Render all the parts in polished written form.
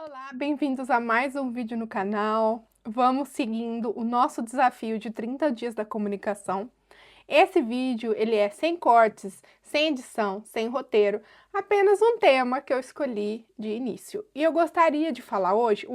Olá, bem-vindos a mais um vídeo no canal. Vamos seguindo o nosso desafio de 30 dias da comunicação. Esse vídeo, ele é sem cortes, sem edição, sem roteiro, apenas um tema que eu escolhi de início. E eu gostaria de falar hoje,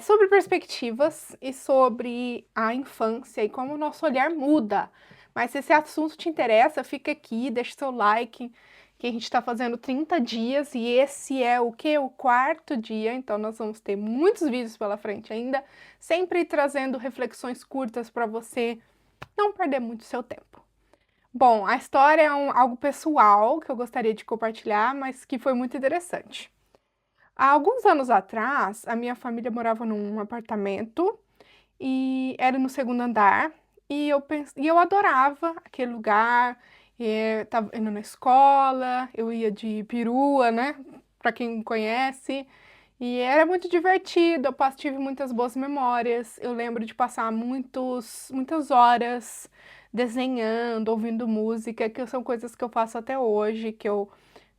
sobre perspectivas e sobre a infância e como o nosso olhar muda. Mas se esse assunto te interessa, fica aqui, deixa seu like, que a gente está fazendo 30 dias e esse é o que? O quarto dia, então nós vamos ter muitos vídeos pela frente ainda, sempre trazendo reflexões curtas para você não perder muito seu tempo. Bom, a história é algo pessoal que eu gostaria de compartilhar, mas que foi muito interessante. Há alguns anos atrás, a minha família morava num apartamento e era no segundo andar, e eu adorava aquele lugar. Tava indo na escola, eu ia de perua, né? Para quem conhece, e era muito divertido. Tive muitas boas memórias. Eu lembro de passar muitas horas desenhando, ouvindo música, que são coisas que eu faço até hoje, que eu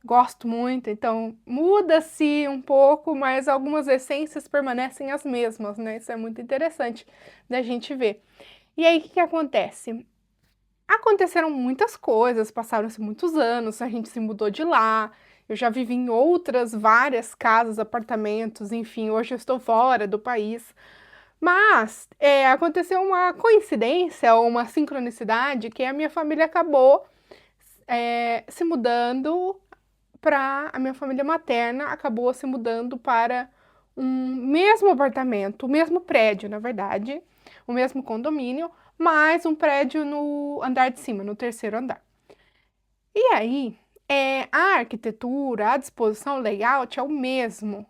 gosto muito. Então, muda-se um pouco, mas algumas essências permanecem as mesmas, né? Isso é muito interessante da gente ver. E aí, o que que acontece? Aconteceram muitas coisas, passaram-se muitos anos, a gente se mudou de lá, eu já vivi em outras várias casas, apartamentos, enfim, hoje eu estou fora do país. Mas aconteceu uma coincidência ou uma sincronicidade que a minha família acabou se mudando para a minha família materna acabou se mudando para um mesmo apartamento, o mesmo prédio, na verdade, o mesmo condomínio, mas um prédio no andar de cima, no terceiro andar. E aí, a arquitetura, a disposição, o layout é o mesmo.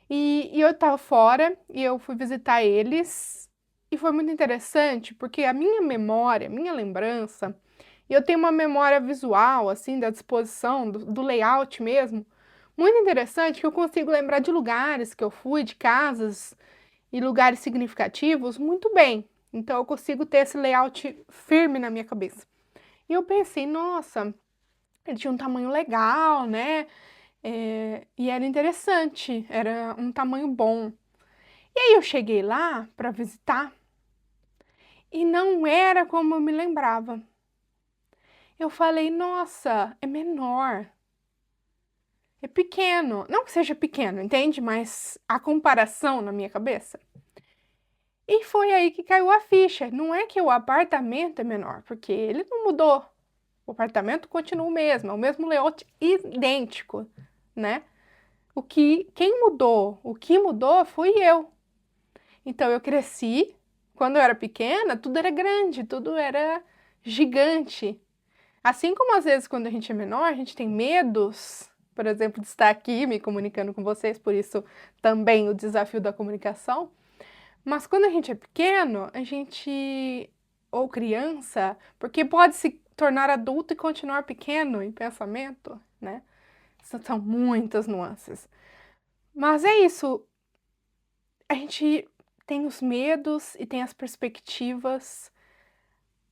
E eu estava fora e eu fui visitar eles e foi muito interessante porque a minha memória, a minha lembrança, e eu tenho uma memória visual, assim, da disposição, do layout mesmo, muito interessante que eu consigo lembrar de lugares que eu fui, de casas e lugares significativos muito bem. Então eu consigo ter esse layout firme na minha cabeça. E eu pensei, nossa, ele tinha um tamanho legal, né? E era interessante, era um tamanho bom. E aí eu cheguei lá para visitar e não era como eu me lembrava. Eu falei, nossa, é menor, é pequeno. Não que seja pequeno, entende? Mas a comparação na minha cabeça. E foi aí que caiu a ficha. Não é que o apartamento é menor, porque ele não mudou. O apartamento continua o mesmo, é o mesmo layout idêntico, né? Quem mudou, o que mudou fui eu. Então eu cresci, quando eu era pequena, tudo era grande, tudo era gigante. Assim como às vezes quando a gente é menor, a gente tem medos, por exemplo, de estar aqui me comunicando com vocês, por isso também o desafio da comunicação. Mas quando a gente é pequeno, ou criança, porque pode se tornar adulto e continuar pequeno em pensamento, né? São muitas nuances. Mas é isso, a gente tem os medos e tem as perspectivas,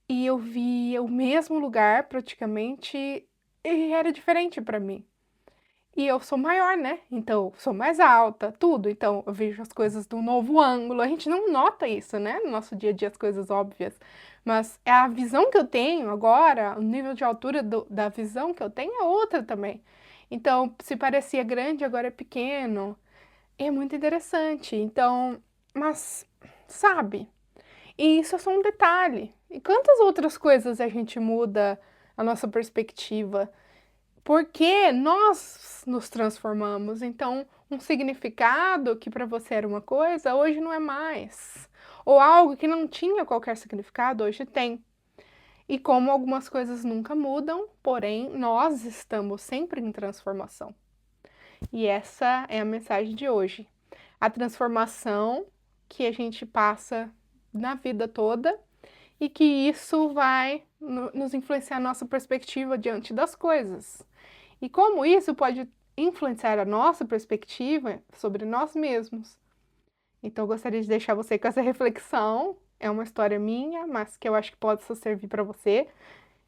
e eu vi o mesmo lugar praticamente e era diferente para mim. E eu sou maior, né? Então, sou mais alta, tudo. Então, eu vejo as coisas de um novo ângulo. A gente não nota isso, né? No nosso dia a dia, as coisas óbvias. Mas é a visão que eu tenho agora, o nível de altura da visão que eu tenho é outra também. Então, se parecia grande, agora é pequeno. É muito interessante. Então, mas, sabe? E isso é só um detalhe. E quantas outras coisas a gente muda a nossa perspectiva? Porque nós nos transformamos. Então, um significado que para você era uma coisa, hoje não é mais. Ou algo que não tinha qualquer significado, hoje tem. E como algumas coisas nunca mudam, porém, nós estamos sempre em transformação. E essa é a mensagem de hoje. A transformação que a gente passa na vida toda e que isso vai nos influenciar a nossa perspectiva diante das coisas. E como isso pode influenciar a nossa perspectiva sobre nós mesmos. Então, eu gostaria de deixar você com essa reflexão. É uma história minha, mas que eu acho que pode só servir para você.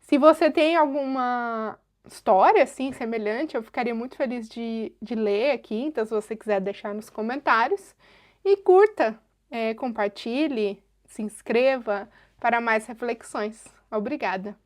Se você tem alguma história, assim, semelhante, eu ficaria muito feliz de ler aqui. Então, se você quiser deixar nos comentários. E curta, compartilhe, se inscreva para mais reflexões. Obrigada!